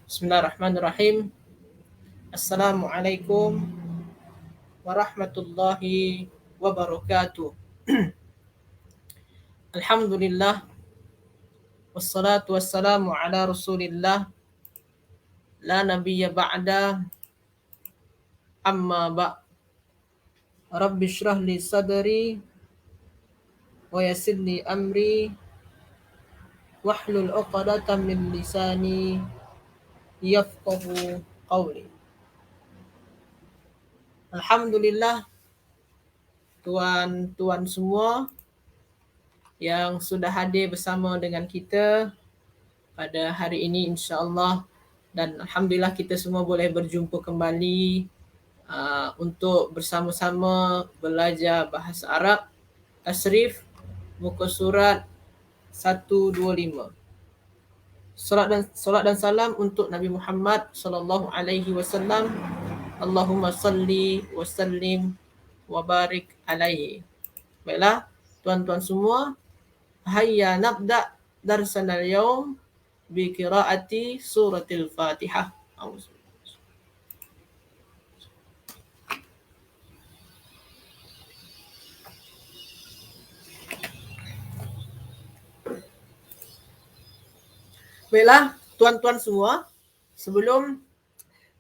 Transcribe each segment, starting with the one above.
Bismillahirrahmanirrahim. Assalamualaikum warahmatullahi wabarakatuh. Alhamdulillah wassalatu wassalamu ala Rasulillah la nabiyya ba'da amma ba'. Rabbi shrah li sadri wa yassir li amri wahlul 'uqdatam min lisani yafqahu qawli. Alhamdulillah tuan-tuan semua yang sudah hadir bersama dengan kita pada hari ini insya-Allah, dan alhamdulillah kita semua boleh berjumpa kembali untuk bersama-sama belajar bahasa Arab tasrif muka surat 125. Solat dan salam untuk Nabi Muhammad sallallahu alaihi wasallam. Allahumma salli wa sallim wa barik alaihi. Baiklah, tuan-tuan semua, hayya nabda darsana al-yawm bi qiraati suratil Fatihah. Baiklah, tuan-tuan semua, sebelum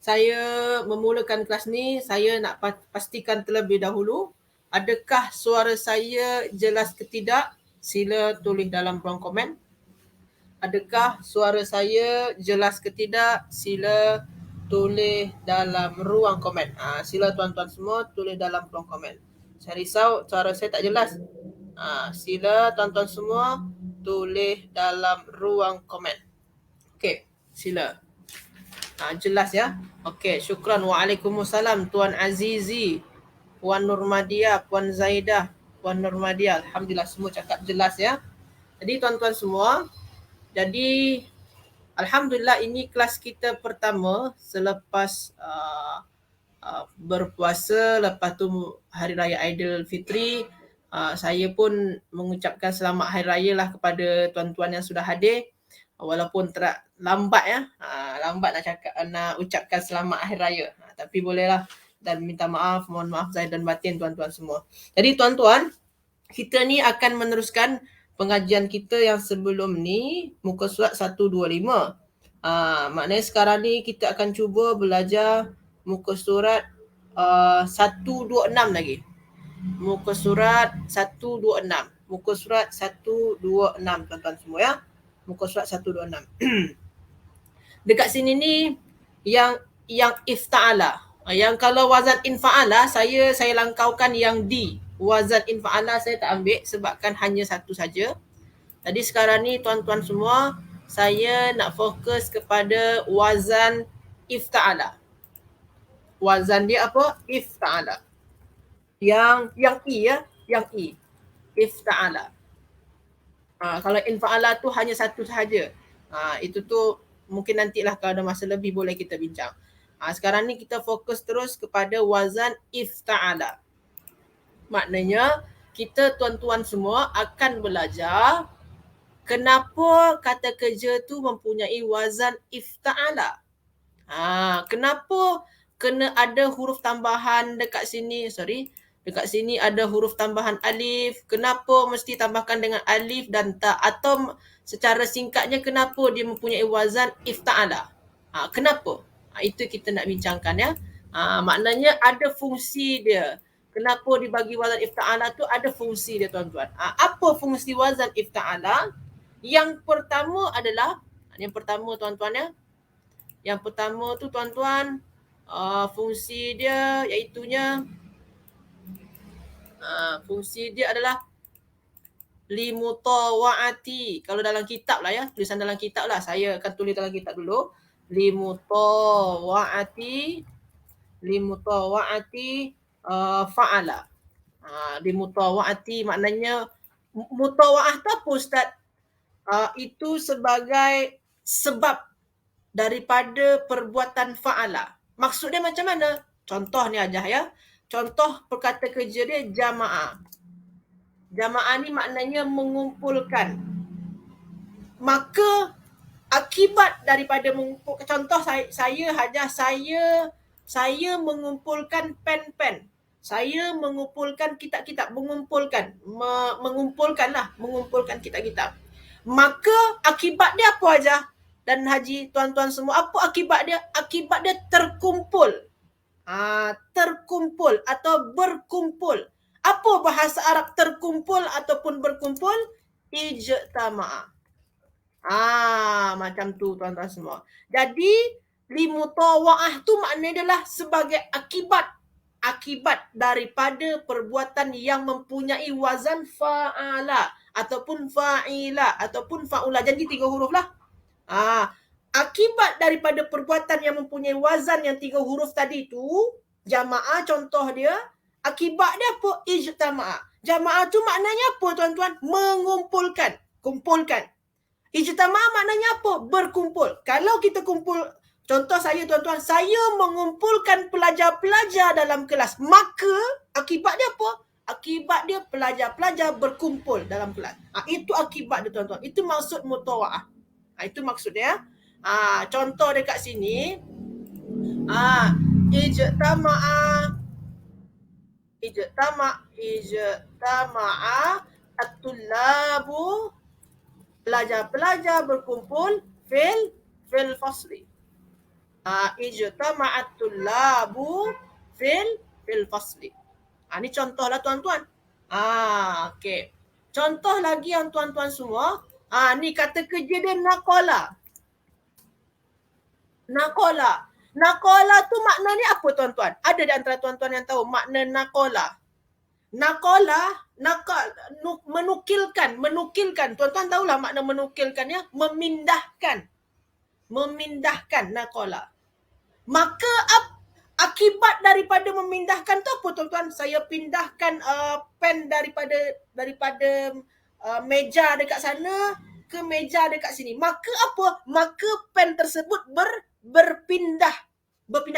saya memulakan kelas ni, saya nak pastikan terlebih dahulu, adakah suara saya jelas ke tidak? Sila tulis dalam ruang komen. Adakah suara saya jelas ke tidak? Sila tulis dalam ruang komen. Sila tuan-tuan semua tulis dalam ruang komen. Saya risau suara saya tak jelas. Sila tuan-tuan semua tulis dalam ruang komen. Okey, sila. Jelas ya? Okey, syukran. Waalaikumsalam Tuan Azizi, Puan Nurmadia, Puan Zaidah, Puan Nurmadia. Alhamdulillah semua cakap jelas ya. Jadi tuan-tuan semua, jadi alhamdulillah ini kelas kita pertama selepas berpuasa, lepas tu Hari Raya Aidilfitri. Saya pun mengucapkan selamat Hari Raya lah kepada tuan-tuan yang sudah hadir. Walaupun lambat ya, lambat nak ucapkan selamat Hari Raya. Tapi bolehlah, dan minta maaf, mohon maaf zahir dan batin tuan-tuan semua. Jadi tuan-tuan, kita ni akan meneruskan pengajian kita yang sebelum ni, muka surat 125. Maknanya sekarang ni kita akan cuba belajar muka surat 126 lagi. Muka surat 126. Muka surat 126 tuan-tuan semua ya. Muka surat 126. Dekat sini ni yang ifta'ala. Yang kalau wazan infa'ala saya langkaukan yang di. Wazan infa'ala saya tak ambil sebabkan hanya satu saja. Jadi sekarang ni tuan-tuan semua, saya nak fokus kepada wazan ifta'ala. Wazan dia apa? Ifta'ala. Yang i ya, yang i. Ifta'ala. Kalau infa'ala tu hanya satu sahaja. Itu tu mungkin nantilah kalau ada masa lebih boleh kita bincang. Sekarang ni kita fokus terus kepada wazan ifta'ala. Maknanya kita tuan-tuan semua akan belajar kenapa kata kerja tu mempunyai wazan ifta'ala. Kenapa kena ada huruf tambahan dekat sini? Dekat sini ada huruf tambahan alif. Kenapa mesti tambahkan dengan alif dan ta? Atau secara singkatnya, kenapa dia mempunyai wazan ifta'ala? Kenapa? Itu kita nak bincangkan ya. Maknanya ada fungsi dia. Kenapa dibagi wazan ifta'ala tu? Ada fungsi dia tuan-tuan. Apa fungsi wazan ifta'ala? Yang pertama adalah, tuan-tuan ya. Yang pertama tu tuan-tuan, fungsi dia iaitunya, fungsi dia adalah limutawa'ati. Kalau dalam kitab lah ya, tulisan dalam kitab lah. Saya akan tulis dalam kitab dulu. Limutawa'ati fa'ala. Limutawa'ati maknanya, mutawa'ah tu apa Ustaz? Itu sebagai sebab daripada perbuatan fa'ala. Maksud dia macam mana? Contoh ni aja ya. Contoh perkata kerja dia jama'ah. Jama'ah ni maknanya mengumpulkan. Maka Akibat daripada mengumpul, contoh saya mengumpulkan pen-pen. Saya mengumpulkan kitab-kitab, mengumpulkan kitab-kitab. Maka akibat dia apa aja? Dan Haji, tuan-tuan semua, apa akibat dia? Akibat dia terkumpul. Terkumpul atau berkumpul. Apa bahasa Arab terkumpul ataupun berkumpul? Ijtama'a. Macam tu tuan-tuan semua. Jadi limutawa'ah tu maknanya adalah sebagai akibat daripada perbuatan yang mempunyai wazan fa'ala ataupun fa'ila ataupun fa'ula. Jadi 3 huruf lah. Akibat daripada perbuatan yang mempunyai wazan yang 3 huruf tadi tu, jama'ah contoh dia, akibat dia apa? Ijtama'a. Jama'ah tu maknanya apa tuan-tuan? Mengumpulkan, kumpulkan. Ijtama'a maknanya apa? Berkumpul. Kalau kita kumpul, contoh saya tuan-tuan, saya mengumpulkan pelajar-pelajar dalam kelas, maka akibat dia apa? Akibat dia pelajar-pelajar berkumpul dalam kelas. Itu akibat dia tuan-tuan. Itu maksud mutawa'ah. Itu maksudnya. Contoh dekat sini, ijtama'a at-tullabu, pelajar-pelajar berkumpul fil fasli. Ijtama'at tullabu fil fasli. Ni contoh lah tuan-tuan. Okey. Contoh lagi yang tuan-tuan semua. Ni kata kerja dia naqala. Naqala tu maknanya apa tuan-tuan? Ada di antara tuan-tuan yang tahu makna naqala? Menukilkan. Tuan-tuan tahulah makna menukilkan ya? Memindahkan naqala. Maka akibat daripada memindahkan tu apa tuan-tuan? Saya pindahkan pen daripada meja dekat sana ke meja dekat sini. Maka apa? Maka pen tersebut berpindah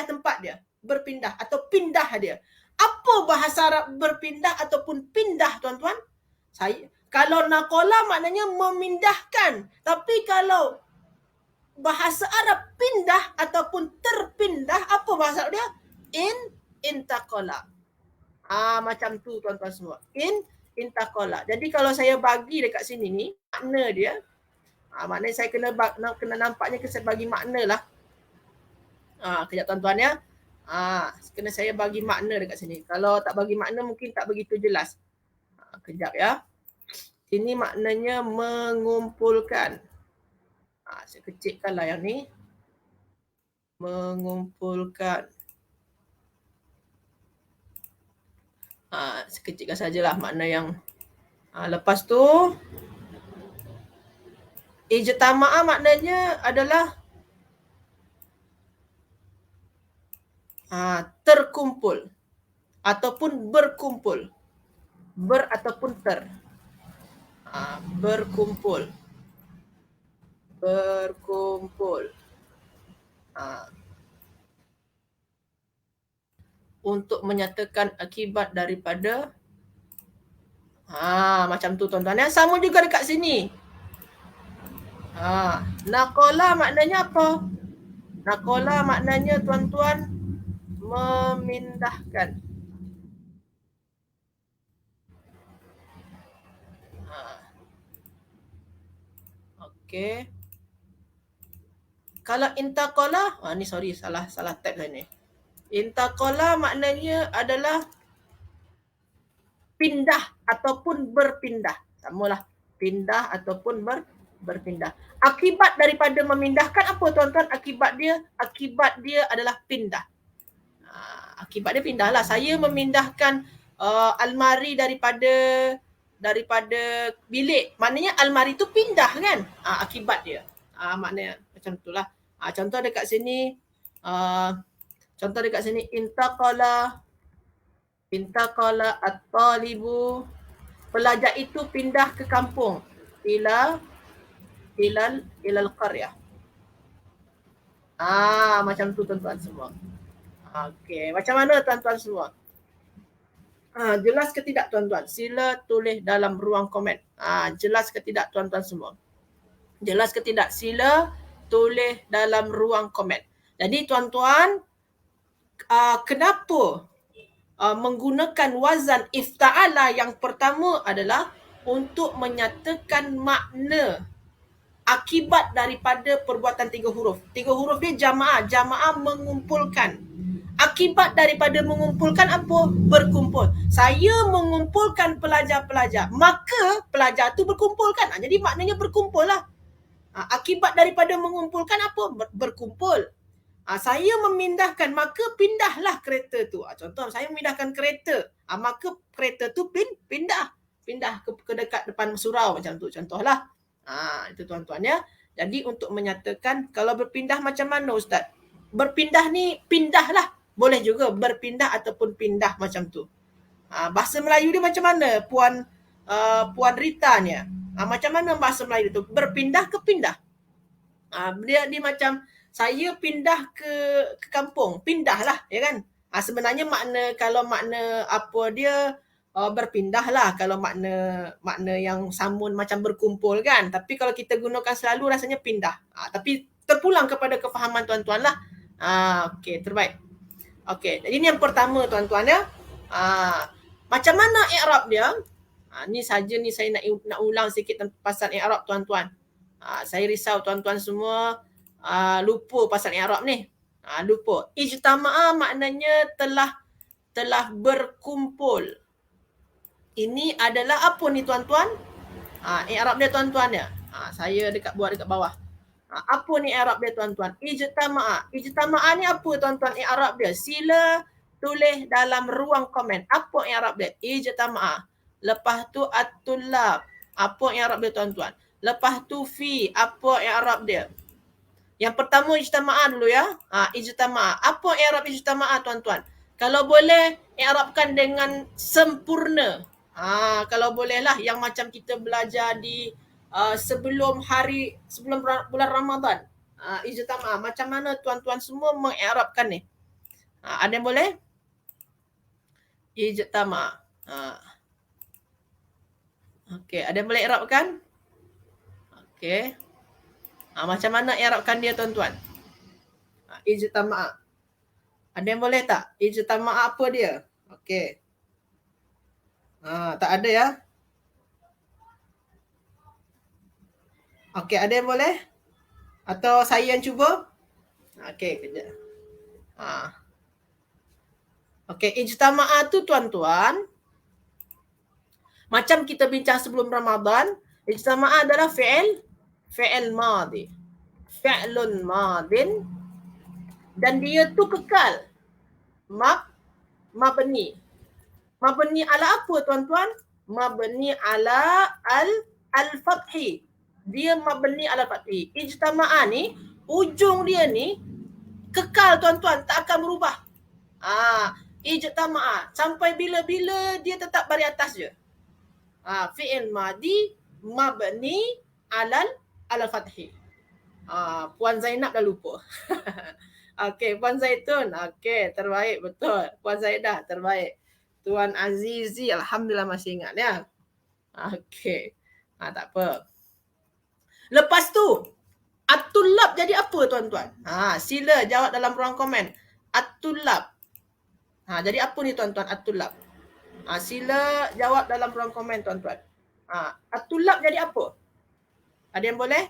tempat dia. Berpindah atau pindah dia. Apa bahasa Arab berpindah ataupun pindah tuan-tuan? Kalau naqala maknanya memindahkan. Tapi kalau bahasa Arab pindah ataupun terpindah, apa bahasa Arab dia? Intaqala. Macam tu tuan-tuan semua. Intaqala. Jadi kalau saya bagi dekat sini ni, makna dia, maknanya saya kena nampaknya saya bagi makna lah. Kejap tuan-tuan ya. Kena saya bagi makna dekat sini. Kalau tak bagi makna mungkin tak begitu jelas. Kejap ya. Ini maknanya mengumpulkan. Saya kecilkanlah yang ni. Mengumpulkan. Saya kecilkan sajalah makna yang. Lepas tu, ijtama'a maknanya adalah terkumpul ataupun berkumpul. Ataupun ter. Berkumpul. Untuk menyatakan akibat daripada macam tu tuan-tuan ya. Sama juga dekat sini. Naqala maknanya apa? Naqala maknanya tuan-tuan memindahkan. Okey. Kalau intaqala, ni sorry salah tab saya ni. Intaqala maknanya adalah pindah ataupun berpindah. Samalah, pindah ataupun berpindah. Akibat daripada memindahkan apa tuan-tuan? Akibat dia adalah pindah. Akibat dia pindah lah. Saya memindahkan almari daripada bilik. Maknanya almari tu pindah kan? Akibat dia. Maknanya macam itulah. Contoh dekat sini. Intaqala at-talibu. Pelajar itu pindah ke kampung. Ilal qaryah. Macam tu tuan-tuan semua. Okey, macam mana tuan-tuan semua? Jelas ke tidak tuan-tuan? Sila tulis dalam ruang komen. Jelas ke tidak tuan-tuan semua? Jelas ke tidak? Sila tulis dalam ruang komen. Jadi tuan-tuan, kenapa menggunakan wazan ifta'ala yang pertama adalah untuk menyatakan makna akibat daripada perbuatan 3 huruf. 3 huruf dia jamaah. Jamaah mengumpulkan. Akibat daripada mengumpulkan apa? Berkumpul. Saya mengumpulkan pelajar-pelajar. Maka pelajar tu berkumpulkan. Jadi maknanya berkumpul lah. Akibat daripada mengumpulkan apa? Berkumpul. Saya memindahkan, maka pindahlah kereta tu. Contoh, saya memindahkan kereta. Maka kereta tu pindah ke dekat depan surau macam tu. Contohlah. Itu tuan-tuan ya. Jadi untuk menyatakan kalau berpindah macam mana Ustaz? Berpindah ni pindahlah. Boleh juga berpindah ataupun pindah macam tu. Bahasa Melayu dia macam mana Puan Rita ni? Macam mana bahasa Melayu tu? Berpindah ke pindah. Dia macam saya pindah ke kampung, pindahlah, ya kan? Sebenarnya kalau makna apa dia berpindah lah kalau makna yang samun macam berkumpul kan. Tapi kalau kita gunakan selalu rasanya pindah. Tapi terpulang kepada kefahaman tuan-tuan lah. Okey, terbaik. Okey, jadi ini yang pertama tuan-tuan ya. Macam mana i'rab dia? Ni saja ni saya nak ulang sikit pasal i'rab tuan-tuan. Saya risau tuan-tuan semua lupa pasal i'rab ni. Lupa. Ijtama'a maknanya telah berkumpul. Ini adalah apa ni tuan-tuan? I'rab dia tuan-tuan ya. Saya buat dekat bawah. Apa ni i'rab dia tuan-tuan? Ijtama'a. Ijtama'a ni apa tuan-tuan i'rab dia? Sila tulis dalam ruang komen. Apa i'rab dia? Ijtama'a. Lepas tu at-tullab. Apa i'rab dia tuan-tuan? Lepas tu fi. Apa i'rab dia? Yang pertama ijtama'a dulu ya. Ijtama'a. Apa i'rab ijtama'a tuan-tuan? Kalau boleh i'rabkan dengan sempurna. Kalau bolehlah yang macam kita belajar di sebelum bulan Ramadan. Ijtama'a. Macam mana tuan-tuan semua mengi'rabkan ni? Ada yang boleh? Ijtama'a. Okey, ada yang boleh i'rabkan? Okey. Macam mana i'rabkan dia tuan-tuan? Ijtama'a. Ada yang boleh tak? Ijtama'a apa dia? Okey. Tak ada ya? Okey, ada yang boleh? Atau saya yang cuba? Okey, kejap. Okey, ijtama'a tu tuan-tuan, macam kita bincang sebelum Ramadan, ijtama'a adalah fi'il madhi. Fi'lun madin dan dia tu kekal. Mabni. Mabni ala apa tuan-tuan? Mabni ala al-fathi. Dia mabni ala fathi. Ijtama'a ni, ujung dia ni kekal tuan-tuan, tak akan berubah. Ijtama'a. Sampai bila-bila dia tetap baris atas je. Fi'il madhi mabni ala fathi. Puan Zainab dah lupa. Okey, Puan Zaitun. Okey, terbaik betul. Puan Zaidah terbaik. Tuan Azizi alhamdulillah masih ingat ya. Okey. Tak apa. Lepas tu at-tullab jadi apa tuan-tuan? Sila jawab dalam ruang komen. At-tullab. Jadi apa ni tuan-tuan at-tullab? Sila jawab dalam ruang komen tuan-tuan. At-tullab jadi apa? Ada yang boleh?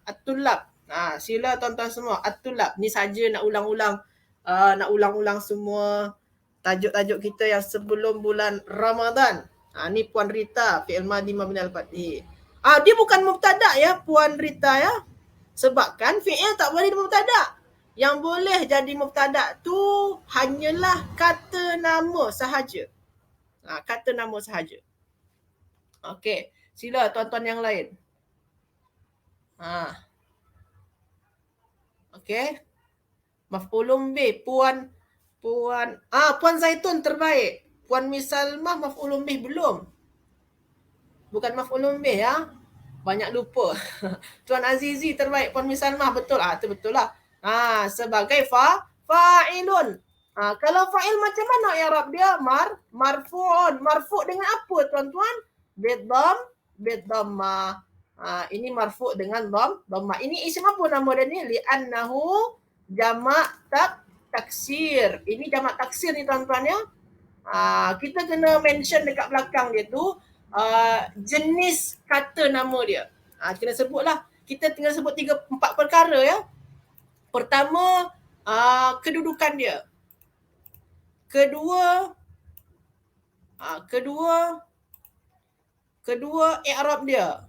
At-tullab. Sila tuan-tuan semua. At-tullab. Ni saja nak ulang-ulang semua tajuk-tajuk kita yang sebelum bulan Ramadan. Ni Puan Rita, fi'il madhi mabni al-fathi. Dia bukan mubtada ya Puan Rita ya. Sebab kan fi'il tak boleh mubtada. Yang boleh jadi mubtada tu hanyalah kata nama sahaja. Kata nama sahaja. Okey, sila tuan-tuan yang lain. Okey. Maf'ulun bih, Puan Zaitun terbaik. Puan Misalmah maf'ulun bih belum. Bukan maf'ulun bih ya. Banyak lupa. Tuan Azizi terbaik. Puan Misalmah betul. Itu betul lah. Sebagai fa'ilun. Kalau fa'il macam mana i'rab dia? Marfu'un. Marfu' dengan apa tuan-tuan? Bidhammah. Ini marfu' dengan dhamma. Ini isim apa nama dia ni? Li'annahu jamak taksir. Ini jamak taksir ni tuan-tuan ya. Kita kena mention dekat belakang dia tu jenis kata nama dia. Kena sebutlah. Kita tinggal sebut 3-4 perkara ya. Pertama, kedudukan dia. Kedua, i'rab dia.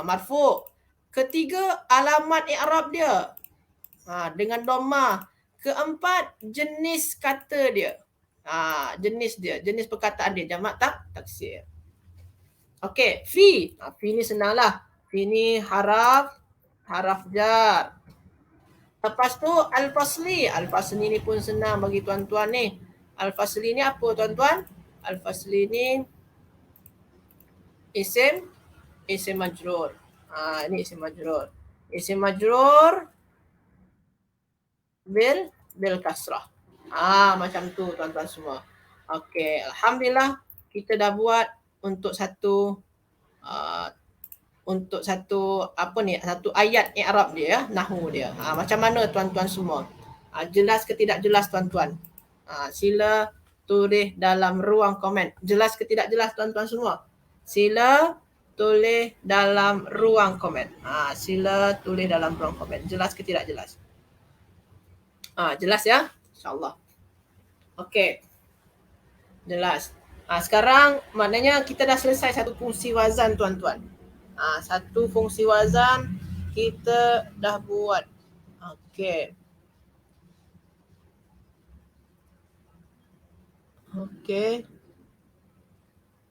Marfu'. Ketiga, alamat i'rab dia. Dengan dhammah. Keempat, jenis kata dia. Jenis perkataan dia, jamak taksir. Okey, fi. Fi ni senanglah. Fi ni haraf jar. Lepas tu al-fasli. Al-fasli ni pun senang bagi tuan-tuan ni. Al-fasli ni apa tuan-tuan? Al-fasli ni isim majrur. Ini isim majrur. Isim majrur bil kasrah. Macam tu tuan-tuan semua. Okey, alhamdulillah kita dah buat untuk satu satu ayat i'rab dia ya, nahwu dia. Macam mana tuan-tuan semua? Jelas ke tidak jelas tuan-tuan? Sila tulis dalam ruang komen. Jelas ke tidak jelas tuan-tuan semua? Sila tulis dalam ruang komen. Sila tulis dalam ruang komen. Jelas ke tidak jelas? Jelas ya? InsyaAllah. Okey. Jelas. Sekarang maknanya kita dah selesai satu fungsi wazan tuan-tuan. Satu fungsi wazan kita dah buat. Okey.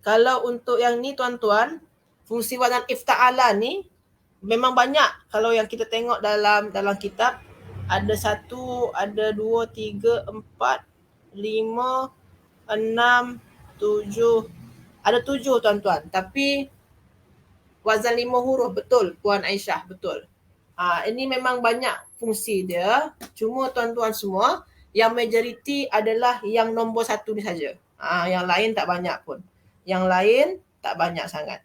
Kalau untuk yang ni tuan-tuan, fungsi wazan ifta'ala ni memang banyak. Kalau yang kita tengok dalam kitab, ada 1, ada 2, 3, 4, 5, 6, 7. Ada 7 tuan-tuan. Tapi wazan 5 huruf, betul Puan Aisyah, betul. Ini memang banyak fungsi dia. Cuma tuan-tuan semua, yang majoriti adalah yang nombor 1 ni saja. Yang lain tak banyak pun. Yang lain tak banyak sangat.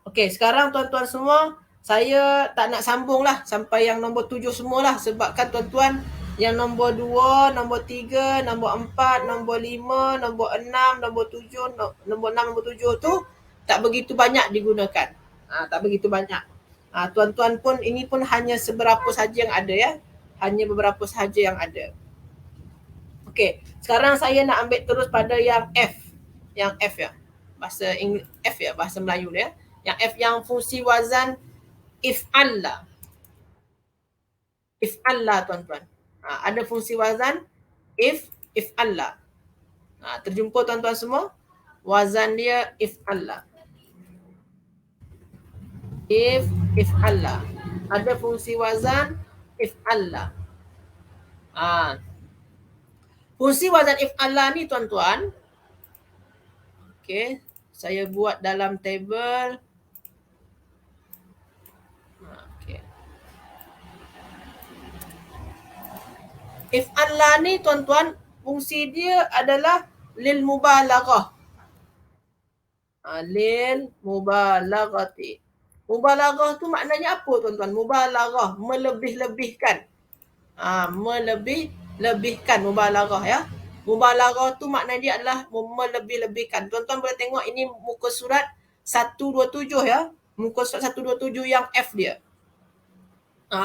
Okey, sekarang tuan-tuan semua, saya tak nak sambung lah sampai yang nombor 7 semualah. Sebabkan tuan-tuan, yang nombor 2, nombor 3, nombor 4, nombor 5, nombor 6, nombor 7, nombor 6, nombor 7 tu tak begitu banyak digunakan. Tak begitu banyak. Tuan-tuan pun, ini pun hanya seberapa saja yang ada ya. Hanya beberapa sahaja yang ada. Okey, sekarang saya nak ambil terus pada yang F. Yang F ya. F ya, bahasa Melayu dia. Yang F yang fungsi wazan if'alla. If'alla tuan-tuan. Ada fungsi wazan if'alla. Terjumpa tuan-tuan semua? Wazan dia if'alla. If'alla. Ada fungsi wazan if'alla. Fungsi wazan if'alla ni tuan-tuan. Okey, saya buat dalam table. If'alla ni tuan-tuan, fungsi dia adalah lil mubalaghah. Lil mubalaghati. Mubalaghah tu maknanya apa tuan-tuan? Mubalaghah, melebih-lebihkan. Melebih-lebihkan mubalaghah ya. Mubalaghah tu makna dia adalah melebih-lebihkan. Tuan-tuan boleh tengok ini muka surat 127 ya. Muka surat 127 yang F dia.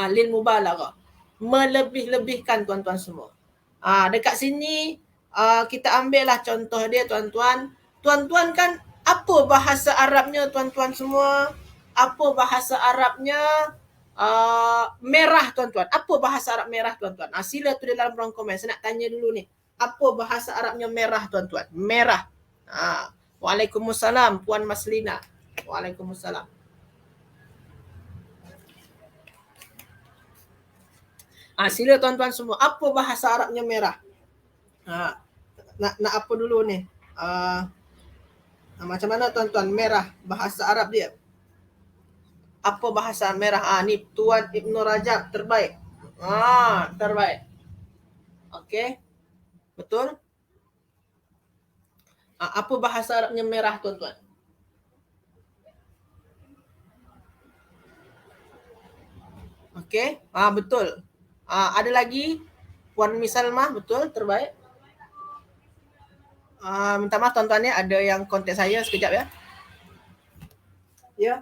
Lil mubalaghah. Melebih-lebihkan tuan-tuan semua. Dekat sini kita ambil lah contoh dia tuan-tuan. Tuan-tuan kan apa bahasa Arabnya tuan-tuan semua? Apa bahasa Arabnya merah tuan-tuan? Apa bahasa Arab merah tuan-tuan? Sila tulis dalam ruang komen. Saya nak tanya dulu ni. Apa bahasa Arabnya merah tuan-tuan? Merah. Waalaikumsalam Puan Maslina. Waalaikumsalam. Sila tuan-tuan semua. Apa bahasa Arabnya merah? Nak apa dulu ni? Macam mana tuan-tuan merah bahasa Arab dia? Apa bahasa merah? Ni Tuan Ibnu Rajab terbaik. Terbaik. Okey. Betul? Apa bahasa Arabnya merah tuan-tuan? Okey, betul. Ada lagi Puan Misalmah, betul, terbaik. Minta maaf tuan-tuan ya, ada yang kontak saya sekejap ya. Ya.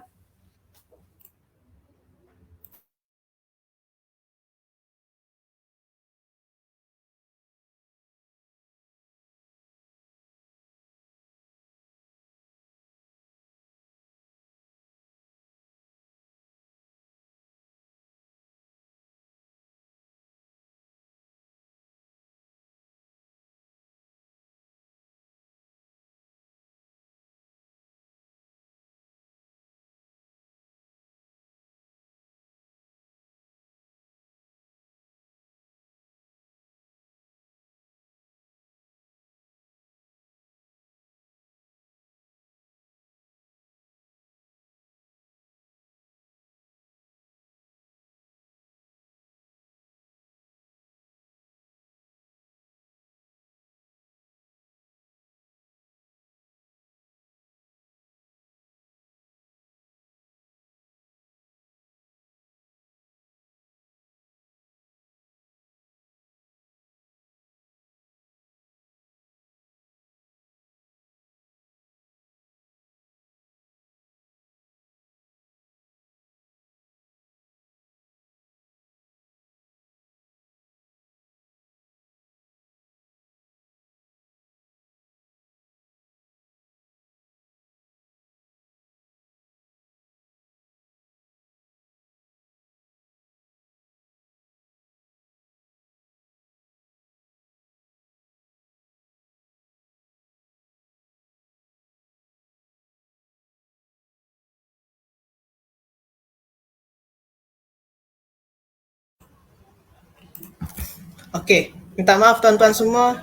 Okey, minta maaf tuan-tuan semua.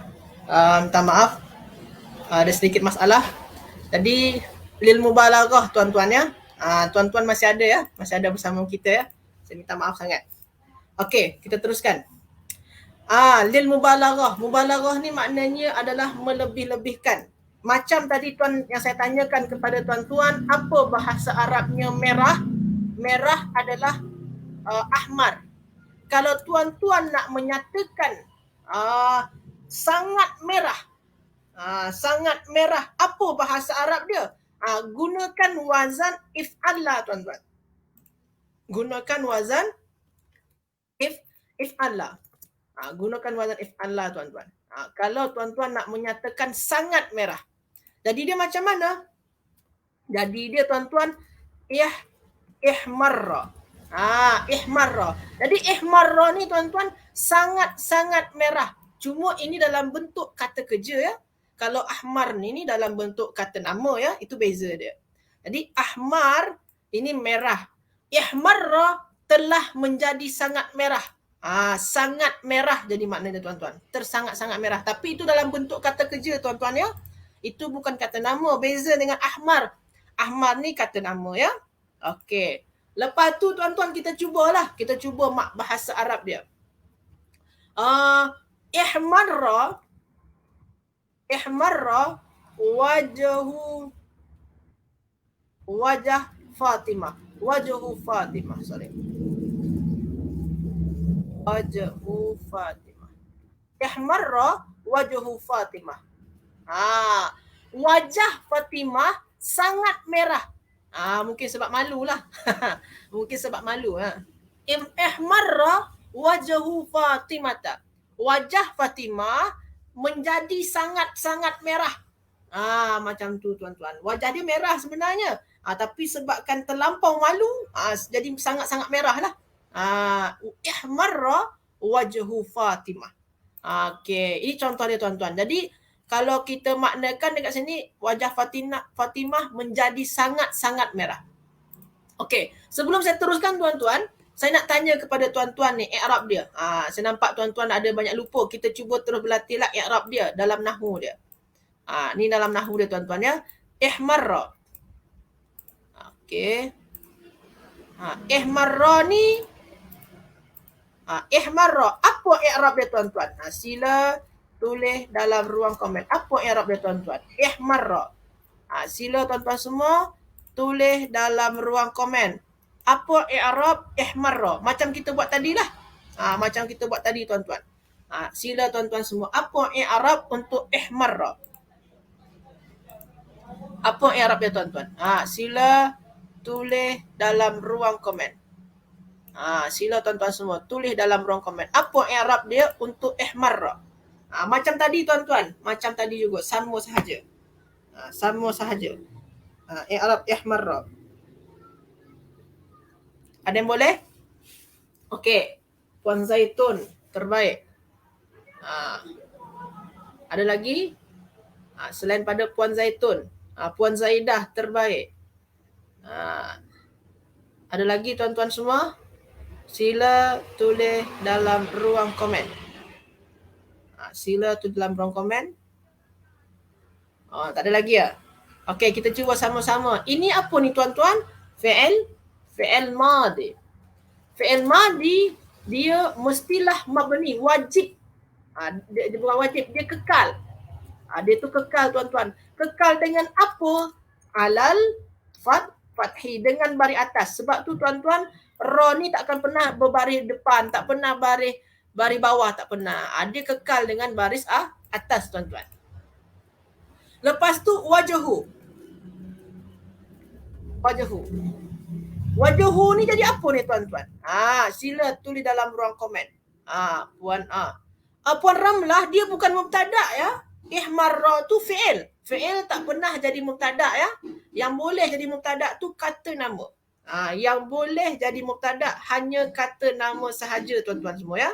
Minta maaf, ada sedikit masalah. Jadi lil mubalaghah tuan-tuan ya. Tuan-tuan masih ada ya, masih ada bersama kita ya. Saya minta maaf sangat. Okey, kita teruskan. Lil mubalaghah. Mubalaghah ni maknanya adalah melebih-lebihkan. Macam tadi tuan yang saya tanyakan kepada tuan-tuan, apa bahasa Arabnya merah? Merah adalah ahmar. Kalau tuan-tuan nak menyatakan sangat merah, sangat merah, apa bahasa Arab dia? Gunakan wazan if'alla tuan-tuan. Gunakan wazan if'alla. Gunakan wazan if'alla tuan-tuan. Kalau tuan-tuan nak menyatakan sangat merah. Jadi dia macam mana? Jadi dia tuan-tuan ihmarra. Ihmarra. Jadi ihmarra ni tuan-tuan sangat-sangat merah. Cuma ini dalam bentuk kata kerja ya. Kalau ahmar ni dalam bentuk kata nama ya, itu beza dia. Jadi ahmar ini merah. Ihmarra telah menjadi sangat merah. Sangat merah jadi maknanya tuan-tuan. Tersangat-sangat merah. Tapi itu dalam bentuk kata kerja tuan-tuan ya. Itu bukan kata nama. Beza dengan ahmar. Ahmar ni kata nama ya. Okey. Lepas tu tuan-tuan kita cubalah. Kita cuba bahasa Arab dia. Ihmarra wajah Fatimah. Wajhu Fatimah. Sorry. Wajhu Fatimah. Ihmarra wajhu Fatimah. Wajah Fatimah sangat merah. Mungkin sebab malu lah. Mungkin sebab malu. Ihmarra wajhu Fatimah. Wajah Fatimah menjadi sangat-sangat merah. Macam tu tuan-tuan. Wajah dia merah sebenarnya. Tapi sebabkan terlampau malu, jadi sangat-sangat merah lah. Ihmarra wajhu Fatimah. Okey, ini contoh dia tuan-tuan. Jadi kalau kita maknakan dekat sini, wajah Fatimah menjadi sangat-sangat merah. Okey, sebelum saya teruskan tuan-tuan, saya nak tanya kepada tuan-tuan ni i'rab dia. Saya nampak tuan-tuan ada banyak lupa. Kita cuba terus berlatihlah i'rab dia dalam nahwu dia. Ni dalam nahwu dia tuan-tuan ya. Ihmarra. Okey. Ihmarra ni ihmarra. Apa i'rab dia tuan-tuan? Sila tulis dalam ruang komen. Apa i'rab dia tuan-tuan? Ihmarra. Sila tuan-tuan semua tulis dalam ruang komen. Apa i'rab ihmarra? Macam kita buat tadi lah. Macam kita buat tadi tuan-tuan. Sila tuan-tuan semua. Apa i'rab untuk ihmarra? Apa i'rab dia tuan-tuan? Sila tulis dalam ruang komen. Sila tuan-tuan semua tulis dalam ruang komen. Apa i'rab dia untuk ihmarra? Macam tadi tuan-tuan. Macam tadi juga. Sama sahaja. Sama sahaja. I'rab ihmarra. Ada yang boleh? Okey. Puan Zaitun, terbaik. Ada lagi? Selain pada Puan Zaitun. Puan Zaidah, terbaik. Ada lagi tuan-tuan semua? Sila tulis dalam ruang komen. Sila tulis dalam ruang komen. Tak ada lagi ya? Okey, kita cuba sama-sama. Ini apa ni tuan-tuan? Fi'il madi. Fi'il madi dia mestilah mabni, wajib. Dia bukan wajib, dia kekal. Dia tu kekal tuan-tuan. Kekal dengan apa? Alal fathi, dengan baris atas. Sebab tu tuan-tuan, ra ni tak akan pernah berbaris depan, tak pernah baris bawah, tak pernah. Dia kekal dengan baris atas tuan-tuan. Lepas tu wajahu. Wajahu ni jadi apa ni tuan-tuan? Sila tulis dalam ruang komen. Puan Ramlah dia bukan mubtada ya. Ihmarra tu fi'il. Fi'il tak pernah jadi mubtada ya. Yang boleh jadi mubtada tu kata nama. Yang boleh jadi mubtada hanya kata nama sahaja tuan-tuan semua ya.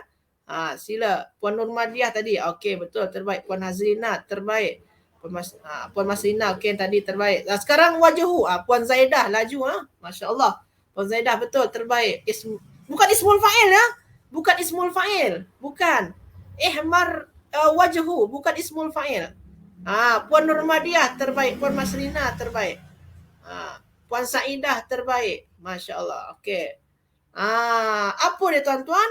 Sila. Puan Nurmadiah tadi. Okey, betul, terbaik. Puan Hazrina, terbaik. Puan Masrina, okey, tadi terbaik. Sekarang wajahu. Puan Zaidah, laju. Masya Allah. Puan Zaidah, betul, terbaik. Bukan ismul fa'il ya. Bukan ismul fa'il. Bukan. Ihmar wajhu, bukan ismul fa'il. Puan Nurmadiah, terbaik. Puan Masrina, terbaik. Puan Saidah, terbaik. Masya Allah. Okey. Apa dia tuan-tuan?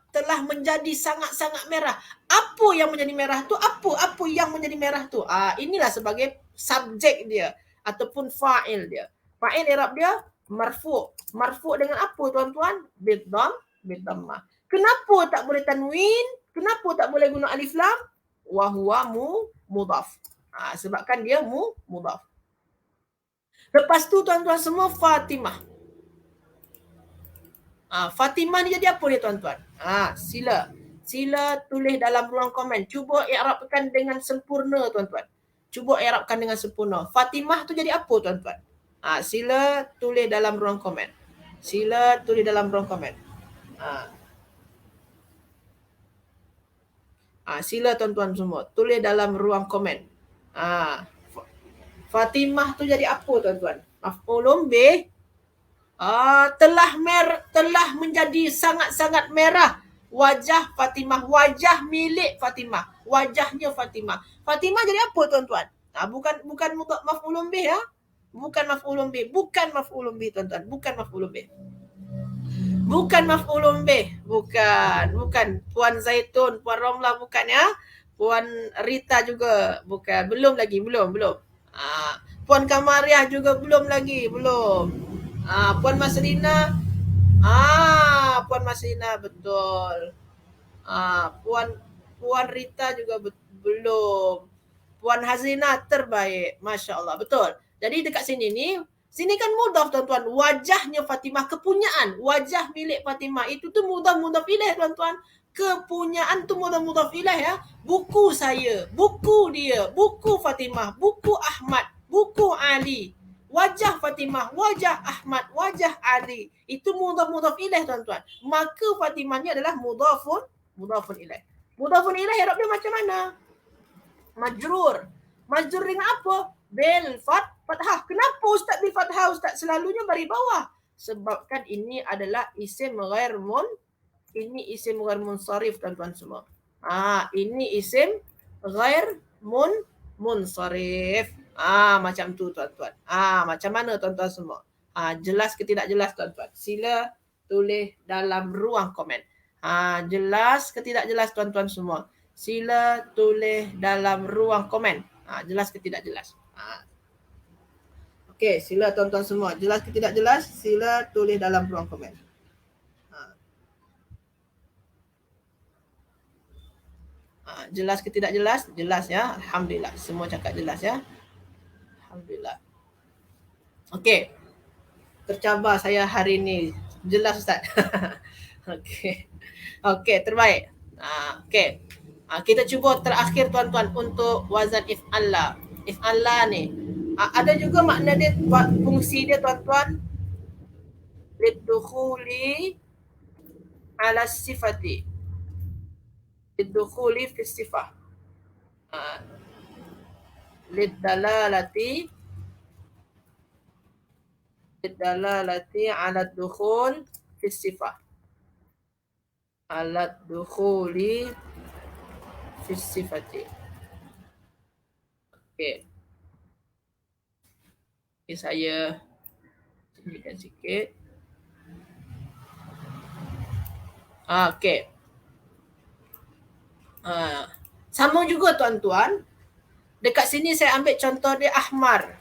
Telah menjadi sangat-sangat merah. Apa yang menjadi merah tu? Apa yang menjadi merah tu? Inilah sebagai subjek dia ataupun fa'il dia. Fa'il i'rab dia marfu'. Marfu' dengan apa tuan-tuan? Bidhammah. Kenapa tak boleh tanwin? Kenapa tak boleh guna alif lam? Wa huwa mudhaf. Sebabkan dia mudhaf. Lepas tu tuan-tuan semua Fatimah. Fatimah ni jadi apa ni tuan-tuan? Sila tulis dalam ruang komen. Cuba i'rabkan dengan sempurna tuan-tuan. Cuba i'rabkan dengan sempurna. Fatimah tu jadi apa tuan-tuan? Sila tulis dalam ruang komen. Sila tulis dalam ruang komen. Sila tuan-tuan semua tulis dalam ruang komen. Fatimah tu jadi apa tuan-tuan? Maf'ulun bih. Telah menjadi sangat-sangat merah wajah Fatimah, wajah milik Fatimah, wajahnya Fatimah. Fatimah jadi apa tuan-tuan? Bukan maf'ulun bih ya. Bukan maf'ulun bih, tuan-tuan, bukan maf'ulun bih. Bukan maf'ulun bih, bukan. Puan Zaitun, Puan Ramlah bukan ya. Puan Rita juga bukan, belum. Puan Kamariah juga belum. Puan Masrina, Puan Masrina betul. Puan Rita juga belum. Puan Hazina terbaik, Masya Allah, betul. Jadi dekat sini kan mudhaf tuan-tuan. Wajahnya Fatimah, kepunyaan, wajah milik Fatimah. Itu tu mudhaf ilaih tuan-tuan. Kepunyaan tu mudhaf ilaih ya. Buku saya, buku dia, buku Fatimah, buku Ahmad, buku Ali. Wajah Fatimah, wajah Ahmad, wajah Ali. Itu mudhaf ilaih tuan-tuan. Maka Fatimahnya adalah mudhafun ilaih. Mudhafun ilaih i'rab dia macam mana? Majrur. Majrur dengan apa? Bil fathah. Kenapa Ustaz bil fathah Ustaz? Selalunya baris bawah. Sebabkan ini adalah isim ghair munsharif tuan-tuan semua. Ini isim ghair munsharif. Macam tu tuan-tuan. Macam mana tuan-tuan semua? Jelas ke tidak jelas tuan-tuan? Sila tulis dalam ruang komen. Jelas ke tidak jelas tuan-tuan semua? Sila tulis dalam ruang komen. Jelas ke tidak jelas? Okey, sila tuan-tuan semua. Jelas ke tidak jelas? Sila tulis dalam ruang komen. Jelas ke tidak jelas? Jelas ya. Alhamdulillah. Semua cakap jelas ya. Alhamdulillah. Okey. Tercabar saya hari ini. Jelas Ustaz. Okey. Okey, terbaik. Okey. Kita cuba terakhir tuan-tuan untuk wazan if'alla. If'alla ni. Ada juga makna dia, fungsi dia tuan-tuan. Lidukhuli ala sifati. Lidukhuli fi sifah. Lidalalati ala dukhul fi sifah. Ala dukhuli fi sifati. Okey. Okay, saya tunjukkan sikit. Okey. Sama juga tuan-tuan. Dekat sini saya ambil contoh dia ahmar.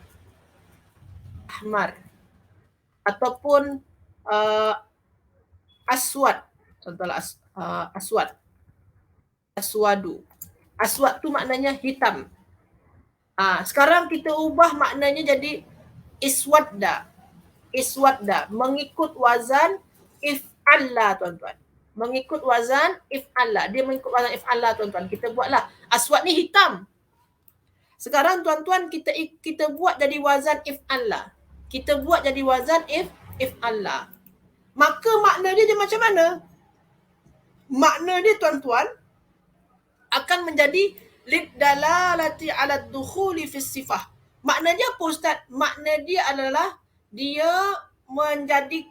Ahmar. Ataupun aswad. Contohlah aswad. Aswadu. Aswad tu maknanya hitam. Sekarang kita ubah maknanya jadi iswadda. Iswadda. Mengikut wazan if'alla tuan-tuan. Mengikut wazan if'alla. Dia mengikut wazan if'alla tuan-tuan. Kita buatlah. Aswad ni hitam. Sekarang tuan-tuan kita buat jadi wazan if'alla. Kita buat jadi wazan if'alla. Maka makna dia macam mana? Makna dia tuan-tuan akan menjadi lidalalati ala dukhuli fi sifah. Makna dia apa Ustaz? Makna dia adalah dia menjadi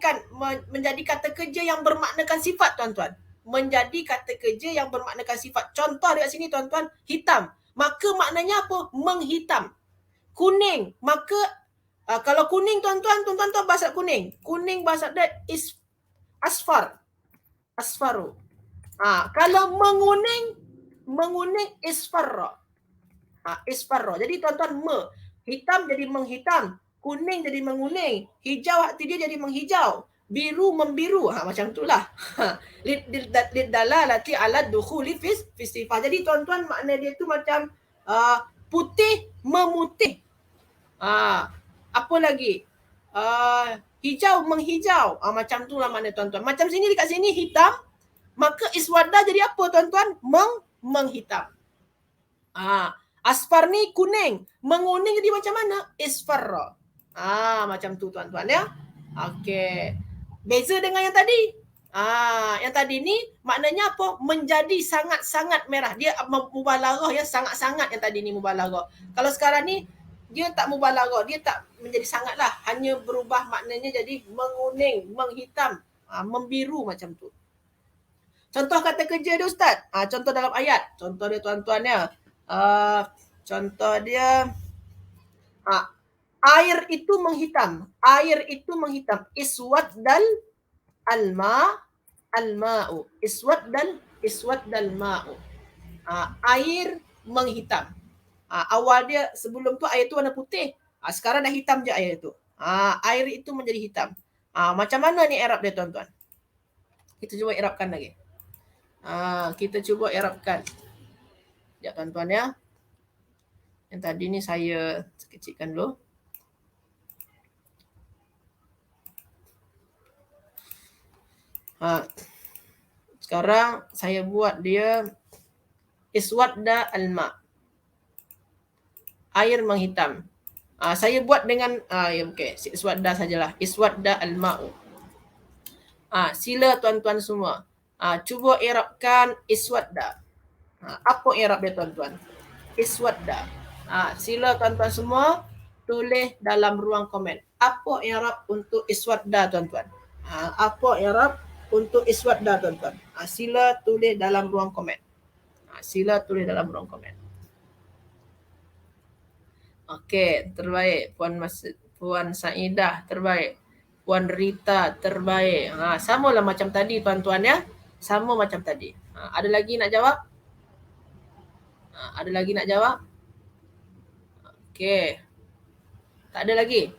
kata kerja yang bermaknakan sifat tuan-tuan. Menjadi kata kerja yang bermaknakan sifat. Contoh dekat sini tuan-tuan, hitam. Maka maknanya apa? Menghitam. Kuning. Maka kalau kuning tuan-tuan tahu bahasa kuning. Kuning bahasa dia is asfar. Asfaru. Kalau menguning isfarra. Isfarra. Jadi tuan-tuan hitam jadi menghitam, kuning jadi menguning, hijau hati dia jadi menghijau, biru membiru. Macam itulah. Lidalalati ala dukhuli fi sifah. Jadi tuan-tuan makna dia tu macam putih memutih. Apa lagi? Hijau menghijau. Macam itulah makna tuan-tuan. Macam sini dekat sini hitam, maka iswada jadi apa tuan-tuan? Menghitam. Asfar ni kuning. Menguning jadi macam mana? Isfarra. Macam tu tuan-tuan ya. Okey. Beza dengan yang tadi. Yang tadi ni maknanya apa? Menjadi sangat-sangat merah. Dia mubalaghah ya, sangat-sangat yang tadi ni mubalaghah. Kalau sekarang ni dia tak mubalaghah, dia tak menjadi sangatlah. Hanya berubah maknanya jadi menguning, menghitam, membiru macam tu. Contoh kata kerja dia Ustaz. Contoh dalam ayat. Contoh dia tuan-tuan ya. Contoh dia air itu menghitam. Air itu menghitam. Iswaddal alma'u. Iswaddal ma'u. Air menghitam. Awal dia sebelum tu air tu warna putih. Sekarang dah hitam je air tu. Air itu menjadi hitam. Macam mana ni i'rab dia tuan-tuan? Kita cuba i'rabkan lagi. Kita cuba i'rabkan. Ya tuan-tuan ya. Yang tadi ni saya kecilkan dulu. Sekarang saya buat dia iswadda alma. Air menghitam. Saya buat dengan okey, iswadda sajalah. Iswadda alma'u. Sila tuan-tuan semua. Cuba i'rabkan iswadda. Apa i'rab dia tuan-tuan? Iswadda. Sila tuan-tuan semua tulis dalam ruang komen. Apa i'rab untuk iswadda tuan-tuan? Apa i'rab untuk iswadda tuan-tuan? Sila tulis dalam ruang komen. Sila tulis dalam ruang komen. Okey, terbaik. Puan Saidah terbaik. Puan Rita terbaik. Samalah macam tadi tuan-tuan ya. Sama macam tadi. Ada lagi nak jawab? Ada lagi nak jawab? Okey. Tak ada lagi?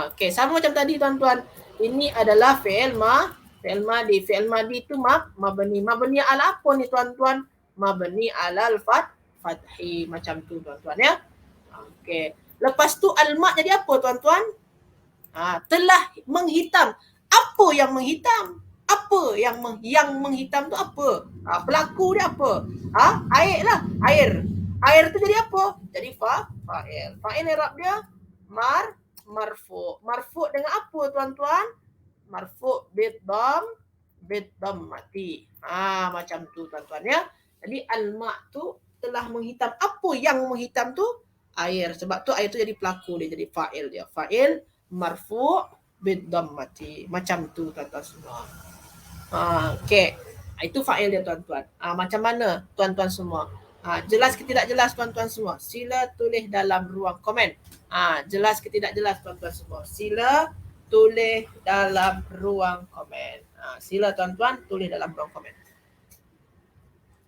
Okey, sama macam tadi tuan-tuan. Ini adalah fi'il madi. Fi'il madi itu mabni. Mabni ala apa ni tuan-tuan? Mabni alal fathi. Macam tu tuan-tuan ya. Okey. Lepas tu al-ma jadi apa tuan-tuan? Telah menghitam. Apa yang menghitam? Apa yang menghitam tu apa? Pelaku dia apa? Air lah. Air. Air tu jadi apa? Jadi fa'il. Fa'il i'rab dia marfu. Marfu dengan apa tuan-tuan? Marfu bid mati. Macam tu tuan-tuan ya. Jadi al-ma tu telah menghitam. Apa yang menghitam tu? Air. Sebab tu air tu jadi pelaku dia, jadi fa'il dia. Fa'il marfu bid mati. Macam tu tuan-tuan semua. Okey. Itu fa'il dia tuan-tuan. Macam mana tuan-tuan semua? Jelas ke tidak jelas tuan-tuan semua? Sila tulis dalam ruang komen. Jelas ke tidak jelas tuan-tuan semua? Sila tulis dalam ruang komen. Sila tuan-tuan tulis dalam ruang komen.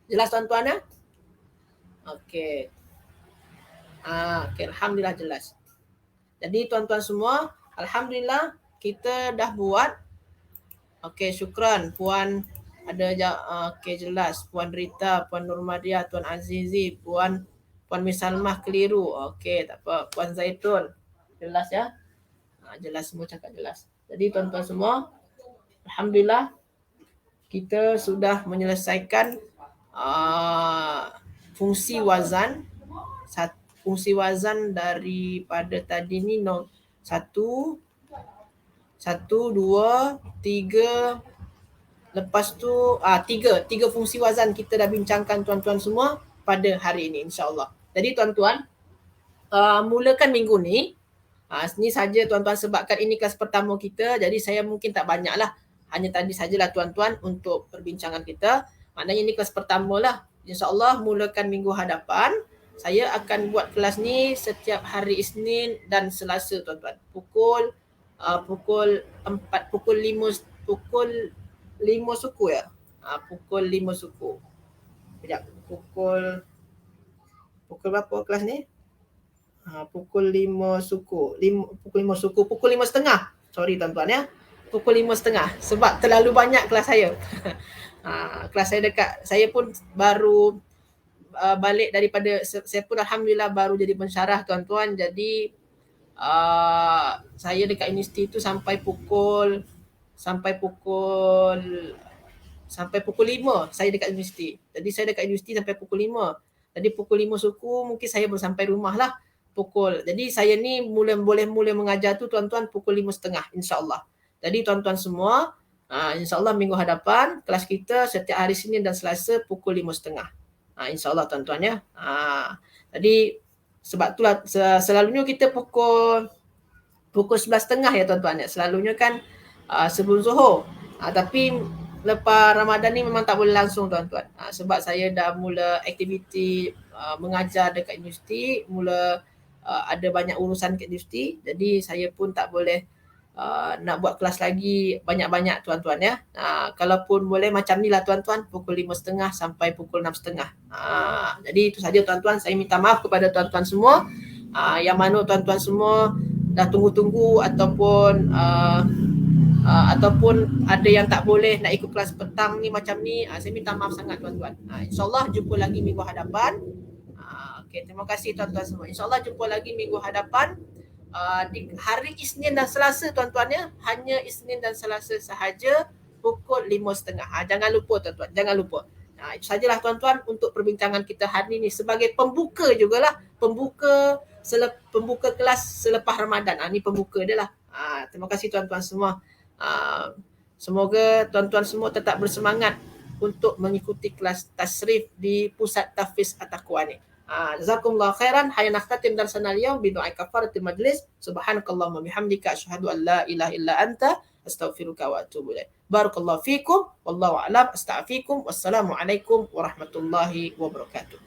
Jelas tuan-tuan ya? Okey. Okay, alhamdulillah jelas. Jadi tuan-tuan semua, alhamdulillah kita dah buat. Okey, syukran Puan ada okey jelas. Puan Rita, Puan Nurmadiah, Tuan Azizi, Puan Miss Salmah keliru. Okey, tak apa. Puan Zaitun. Jelas ya? Jelas, semua cakap jelas. Jadi tuan-tuan semua, alhamdulillah kita sudah menyelesaikan fungsi wazan. Fungsi wazan daripada tadi ni 1, 2, 3, lepas tu 3 fungsi wazan kita dah bincangkan tuan-tuan semua pada hari ini insya-Allah. Jadi tuan-tuan, mulakan minggu ni, ni saja tuan-tuan sebabkan ini kelas pertama kita, jadi saya mungkin tak banyaklah. Hanya tadi sajalah tuan-tuan untuk perbincangan kita. Maknanya ini kelas pertama lah. InsyaAllah mulakan minggu hadapan, saya akan buat kelas ni setiap hari Isnin dan Selasa tuan-tuan. Pukul 4, pukul 5 suku ya. Pukul 5 suku. Sekejap. Pukul berapa kelas ni? Pukul 5 suku. Pukul 5.30. Sorry tuan-tuan ya. Pukul 5.30 sebab terlalu banyak kelas saya. Kelas saya pun baru balik daripada, saya pun alhamdulillah baru jadi pensyarah tuan-tuan. Jadi saya dekat universiti tu sampai pukul 5 saya dekat universiti. Jadi saya dekat universiti sampai pukul 5. Jadi pukul 5 suku mungkin saya baru sampai rumah lah. Jadi saya ni boleh mula mengajar tu tuan-tuan pukul 5.30 insya-Allah. Jadi tuan-tuan semua, insya-Allah minggu hadapan kelas kita setiap hari Senin dan Selasa pukul 5.30. InsyaAllah tuan-tuan ya. Jadi sebab itulah selalunya kita pukul 11.30 ya tuan-tuan ya. Selalunya kan sebelum Zuhur. Tapi lepas Ramadan ni memang tak boleh langsung tuan-tuan. Sebab saya dah mula aktiviti mengajar dekat universiti, mula ada banyak urusan kat universiti. Jadi saya pun tak boleh nak buat kelas lagi banyak-banyak tuan-tuan ya. Kalaupun boleh macam ni lah tuan-tuan, pukul 5.30 sampai pukul 6.30. Jadi itu saja tuan-tuan, saya minta maaf kepada tuan-tuan semua. Yang mana tuan-tuan semua dah tunggu-tunggu ataupun ada yang tak boleh nak ikut kelas petang ni macam ni, saya minta maaf sangat tuan-tuan. InsyaAllah jumpa lagi minggu hadapan. Okay, terima kasih tuan-tuan semua. InsyaAllah jumpa lagi minggu hadapan. Di hari Isnin dan Selasa tuan-tuan ya, hanya Isnin dan Selasa sahaja pukul 5.30. Jangan lupa tuan-tuan, jangan lupa. Itu sajalah tuan-tuan untuk perbincangan kita hari ini sebagai pembuka jugalah, pembuka kelas selepas Ramadan. Ni pembuka dia lah. Terima kasih tuan-tuan semua. Semoga tuan-tuan semua tetap bersemangat untuk mengikuti kelas tasrif di Pusat Tahfiz At-Taqwa ni. Jazakumullah khairan. Hayya nakhtatim darsana al-yawm bi du'a kafaratil majlis. Subhanakallahumma bihamdika asyhadu an la ilaha illa anta astaghfiruka wa atubu ilaik. Barakallahu fikum wallahu a'lam. Astaghfirukum. Wassalamu alaikum warahmatullahi wabarakatuh.